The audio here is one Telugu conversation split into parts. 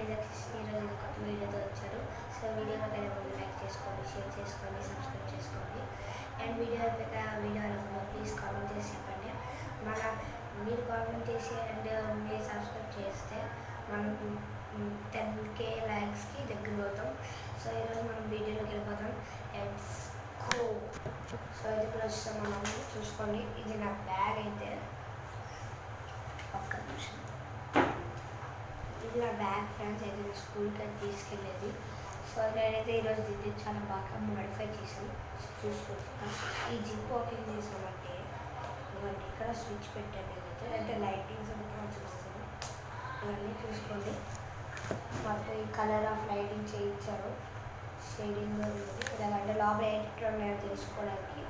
ఈరోజు కొత్త వీడియోతో వచ్చారు. సో వీడియోలోకి ముందు లైక్ చేసుకోండి, షేర్ చేసుకోండి, సబ్స్క్రైబ్ చేసుకోండి. అండ్ వీడియో అయిపోయాక ప్లీజ్ కామెంట్ చేసి చెప్పండి. మీరు కామెంట్ చేసి అండ్ మీరు సబ్స్క్రైబ్ చేస్తే మనం 10K లైక్స్కి దగ్గర అవుతాం. సో ఈరోజు మనం వీడియోలోకి వెళ్ళిపోతాం. సో ఇది ఇప్పుడు వస్తాం, మనం చూసుకోండి. ఇది నా బ్యాగ్ అయితే ఒక్క నిమిషం. ఇది నా బ్యాగ్ ఫ్రెండ్స్, అయితే నా స్కూల్కి అది తీసుకెళ్ళేది. సో నేనైతే ఈరోజు దీన్ని చాలా బాగా మోడిఫై చేశాను. చూసుకోవచ్చు. ఈ జిప్ ఓపెన్ చేసామంటే ఇవన్నీ ఇక్కడ స్విచ్ పెట్టండి, అయితే అంటే లైటింగ్స్ అంతా చూస్తాను. ఇవన్నీ చూసుకోండి. మొత్తం ఈ కలర్ ఆఫ్ లైటింగ్ చేయించారు. షేడింగ్ ఇలాగంటే లోపల ఎట్లా ఉన్నాయో తెలుసుకోవడానికి.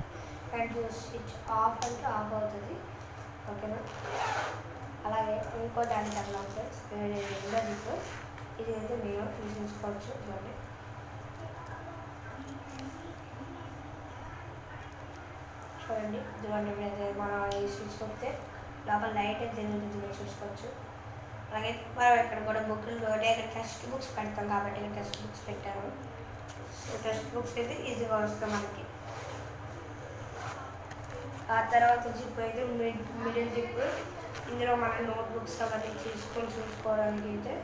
అండ్ స్విచ్ ఆఫ్ అంటే ఆఫ్ అవుతుంది, ఓకేనా. అలాగే ఇంకో దాని కన్నా ఉండదు. ఇది అయితే మీరు చూసుకోవచ్చు. ఇవ్వండి, చూడండి. ఇదిగోండి, ఇప్పుడైతే మనం ఈ స్విచ్ కొడితే లోపల లైట్ అయితే తిరుగుతుంది, చూసుకోవచ్చు. అలాగే మనం ఇక్కడ కూడా బుక్లు ఇక్కడ టెక్స్ట్ బుక్స్ పెడతాం కాబట్టి ఇక్కడ టెక్స్ట్ బుక్స్ పెట్టారు. సో టెక్స్ట్ బుక్స్ అయితే ఈజీగా వస్తాం మనకి. ఆ తర్వాత జిప్ అయితే మిడిల్ జిప్. ఇందులో మన నోట్బుక్స్ అవన్నీ చూసుకోవడానికి అయితే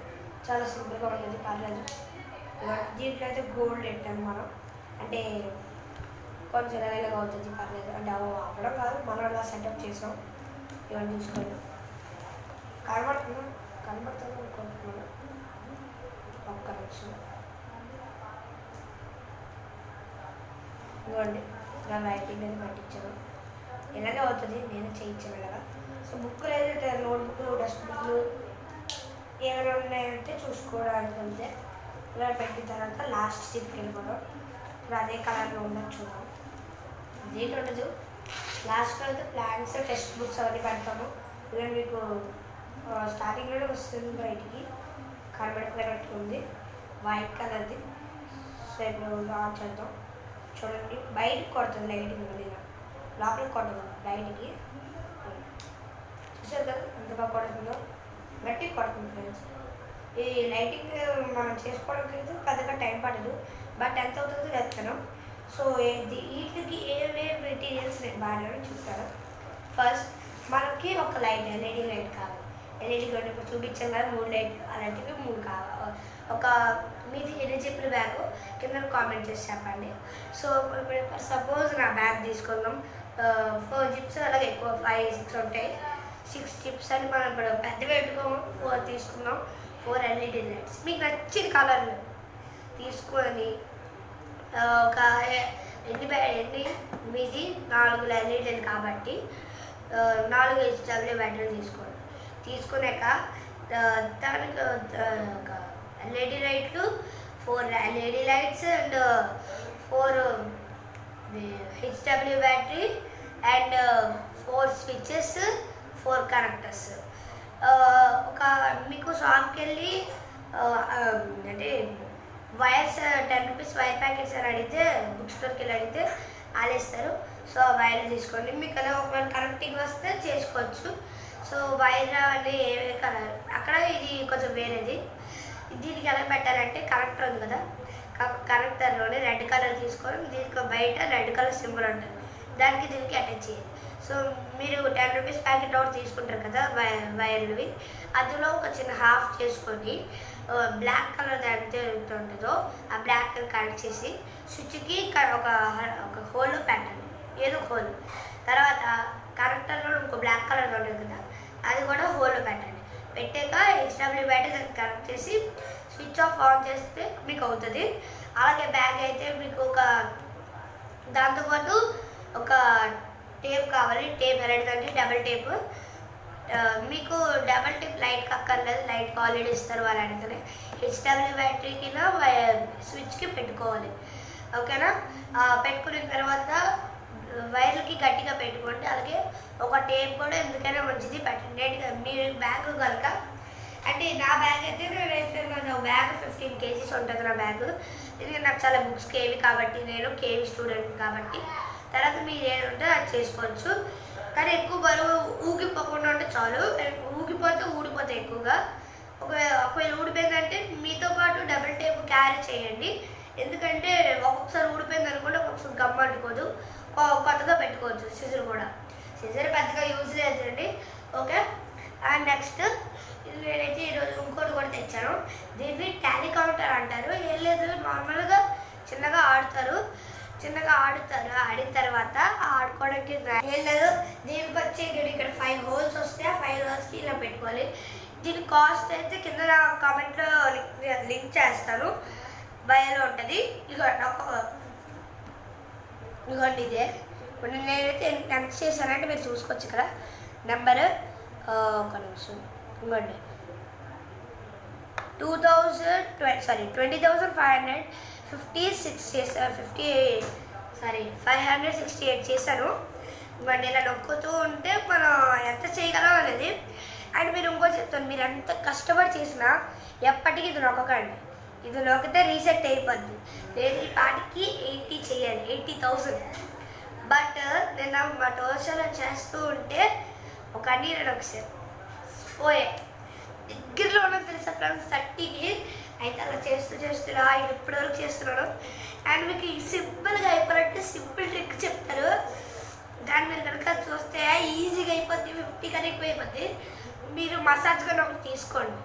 చాలా సింపుల్గా ఉంటుంది, పర్లేదు. దీంట్లో అయితే గోల్డ్ పెట్టాము మనం, అంటే కొంచెం ఎలాగైనా అవుతుంది, పర్లేదు. అంటే అవ్వడం కాదు, మనం అలా సెటప్ చేసాం. ఇవన్నీ చూసుకోండి. కనబడుతుంది అనుకుంటున్నాను. ఒక్క నిమిషం. ఇవ్వండి, ఇలా లైటింగ్ అనేది పట్టించాను. ఇలాగే అవుతుంది, నేను చేయించాను కదా. సో బుక్లు అయితే నోట్బుక్లు, టెక్స్ట్ బుక్లు ఏమైనా ఉన్నాయంటే చూసుకోవడానికి అంతే. ఇలా పెట్టిన తర్వాత లాస్ట్ స్టెప్కి వెళ్ళిపోవడం. ఇప్పుడు అదే కలర్లో ఉండదు, చూద్దాం. దేంట్లో ఉండదు. లాస్ట్లో అయితే ప్లాన్స్, టెక్స్ట్ బుక్స్ అవన్నీ పెడతాము. ఇలా మీకు స్టార్టింగ్లోనే వస్తుంది, బయటికి కనబడిపోయినట్టు ఉంది, వైట్ కలర్ది. సో ఇప్పుడు ఆన్ చేద్దాం. చూడండి, బయటకు కొడుతుంది లైటింగ్, మళ్ళీ లోపలికి కొడుతుంది, బయటికి. చూసారు కదా ఎంత బాగా కొడుతుందో, గట్టిగా కొడుతుంది ఫ్రెండ్స్. ఈ లైటింగ్ మనం చేసుకోవడానికి అయితే పెద్దగా టైం పడదు, బట్ ఎంత అవుతుందో చెప్తాను. సో వీటికి ఏవే మెటీరియల్స్ నేను బాగా చూస్తాను. ఫస్ట్ మనకి ఒక లైట్, ఎల్ఈడి లైట్ కావాలి. ఎల్ఈడి కూడా ఇప్పుడు చూపించాం కదా, 3 లైట్లు, అలాంటివి 3 కావాలి. ఒక మీది ఎన్ని జిప్పుల బ్యాగ్ కింద కామెంట్ చేసి చెప్పండి. సో ఇప్పుడు సపోజ్ నా బ్యాగ్ తీసుకుందాం, 4 జిప్స్, అలాగే ఎక్కువ 5, 6 ఉంటాయి. 6 జిప్స్ అని మనం ఇప్పుడు పెద్ద పెట్టుకోము, 4 తీసుకున్నాం. 4 ఎల్ఈడి లైట్స్ మీకు నచ్చిన కలర్లు తీసుకొని ఒక మీది 4 ఎల్ఈడీలు కాబట్టి 4 హెచ్డబ్ల్యూ బ్యాటరీలు తీసుకున్నాక దానికి ఒక ఎల్ఈడి లైట్లు, 4 LED lights and 4 HW battery and 4 switches, 4 connectors. ఒక మీకు షాప్కి వెళ్ళి అంటే వైర్స్ 10 రూపీస్ వైర్ ప్యాకెట్స్ అని అడిగితే, బుక్ స్టోర్కి వెళ్ళి అడిగితే వాళ్ళు ఇస్తారు. సో వైర్లు తీసుకోండి. మీకు అలా ఒకవేళ కనెక్టింగ్ వస్తే చేసుకోవచ్చు. సో వైర్ అవన్నీ ఏవే కలర్ అక్కడ ఇది కొంచెం వేరేది. దీనికి ఎలా పెట్టాలంటే కనెక్టర్ ఉంది కదా, కనెక్టర్లోనే రెడ్ కలర్ తీసుకొని దీనికి బయట రెడ్ కలర్ సింబల్ ఉంటుంది, దానికి దీనికి అటాచ్ చేయాలి. సో మీరు 10 రూపీస్ ప్యాకెట్ ఒకటి తీసుకుంటారు కదా వైర్లువి, అందులో ఒక చిన్న హాఫ్ చేసుకొని బ్లాక్ కలర్ దాంతో ఉంటుందో ఆ బ్లాక్ కలర్ కనెక్ట్ చేసి స్విచ్కి ఒక హోల్ పెట్టండి, ఏదో హోల్. తర్వాత కనెక్టర్లో ఇంకో బ్లాక్ కలర్ ఉంటుంది కదా, అది కూడా హోల్లో పెట్టండి. పెట్టాక హెచ్డబ్ల్యూ బ్యాటరీ దానికి కనెక్ట్ చేసి స్విచ్ ఆన్ చేస్తే మీకు అవుతుంది. అలాగే బ్యాగ్ అయితే మీకు దాంతోపాటు ఒక టేప్ కావాలి. టేప్ ఎలాంటిదంటే డబల్ టేప్. మీకు డబల్ టేప్ లైట్ అక్కర్లేదు, లైట్కి ఆల్రెడీ ఇస్తారు వాళ్ళు అడిగితే. హెచ్డబ్ల్యూ బ్యాటరీకి స్విచ్కి పెట్టుకోవాలి, ఓకేనా. పెట్టుకున్న తర్వాత వైర్లకి గట్టిగా పెట్టుకోండి. అలాగే ఒక టేప్ కూడా ఎందుకైనా మంచిది పెట్టండి. మీరు బ్యాగ్ కనుక అంటే నా బ్యాగ్ అయితే నా బ్యాగ్ 15 kgs ఉంటుంది నా బ్యాగ్. ఇది నాకు చాలా బుక్స్ కేవీ కాబట్టి, నేను కేవీ స్టూడెంట్ కాబట్టి. తర్వాత మీరు ఏదంటే అది చేసుకోవచ్చు, కానీ ఎక్కువ బరువు ఊగిపోకుండా ఉంటే చాలు. ఊగిపోతే ఊడిపోతాయి ఎక్కువగా. ఒకవేళ ఊడిపోయిందంటే మీ క్యారీ చేయండి. ఎందుకంటే ఒక్కొక్కసారి ఊడిపోయింది అనుకుంటే ఒక్కొక్కసారి గమ్ అంటుకోదు. కొత్తగా పెట్టుకోవచ్చు. సిజర్ కూడా పెద్దగా యూజ్ లేదండి. ఓకే. అండ్ నెక్స్ట్ నేనైతే ఈరోజు ఇంకోటి కూడా తెచ్చాను. దీన్ని టాలీ కౌంటర్ అంటారు. ఏం లేదు, నార్మల్గా చిన్నగా ఆడతారు. ఆడిన తర్వాత ఆడుకోవడానికి ఏం లేదు. దీనికి వచ్చి ఇక్కడ 5 హోల్స్ వస్తే ఆ 5 హోల్స్కి ఇలా పెట్టుకోవాలి. దీని కాస్ట్ అయితే కింద కామెంట్లో లింక్ చేస్తాను. బయోలో ఉంటుంది. ఇదిగోండి ఇదే. ఇప్పుడు నేనైతే ఎంత చేశానంటే మీరు చూసుకోవచ్చు ఇక్కడ నెంబరు. ఒక నిమిషం. ఇదిగోండి 568 చేశాను. ఇవ్వండి ఇలా నొక్కుతూ ఉంటే మనం ఎంత చేయగలం అనేది. అండ్ మీరు ఇంకో చెప్తాను, మీరు ఎంత కష్టపడి చేసినా ఎప్పటికీ ఇది నొక్కకండి. ఇది నొక్కితే రీసెట్ అయిపోద్ది. నేను ఈ పాటికి 80 చేయాలి, 80,000. బట్ నేను మా టోర్షన్లో చేస్తూ ఉంటే ఒక అన్నీ నేను ఒకసారి పోయే దగ్గరలో ఉన్నది తెలుసా ఫ్రెండ్స్ 30కి. అయితే అలా చేస్తూ ఇలా ఇప్పటివరకు చేస్తున్నాను. అండ్ మీకు సింపుల్గా అయిపోవాలంటే సింపుల్ ట్రిక్ చెప్తారు. దాన్ని మీరు కనుక చూస్తే ఈజీగా అయిపోద్ది. 50 కన్నా ఎక్కువ అయిపోద్ది. మీరు మసాజ్ కానీ ఒకటి తీసుకోండి.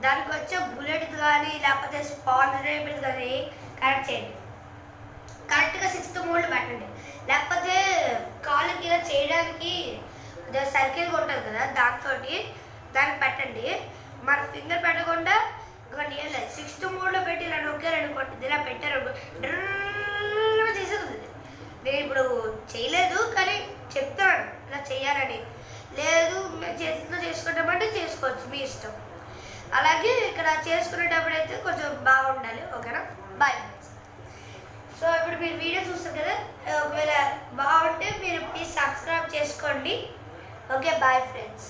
దానికి వచ్చే బుల్లెట్ కానీ లేకపోతే స్పాంజరేబుల్ కానీ కనెక్ట్ చేయండి. కరెక్ట్గా 6th మోడ్లో పెట్టండి. లేకపోతే కాళ్ళకి ఇలా చేయడానికి సర్కిల్ ఉంటుంది కదా, దానికి పెట్టండి. మన ఫింగర్ పెట్టకుండా ఇంకోటి ఏం లేదు, 6th మోడ్లో పెట్టి ఇలా నొక్కారనుకోండి, ఇలా పెట్టారు చేసేది. నేను ఇప్పుడు చేయలేదు కానీ చెప్తాను ఇలా చేయాలని. లేదు మేము చేతితో చేసుకుంటామంటే చేసుకోవచ్చు, మీ ఇష్టం. అలాగే ఇక్కడ చేసుకునేటప్పుడు అయితే కొంచెం బాగుండాలి. ఓకేనా? బాయ్. సో ఇప్పుడు మీరు వీడియో చూస్తారు కదా, ఒకవేళ బాగుంటే మీరు ప్లీజ్ సబ్స్క్రైబ్ చేసుకోండి. Okay, bye friends.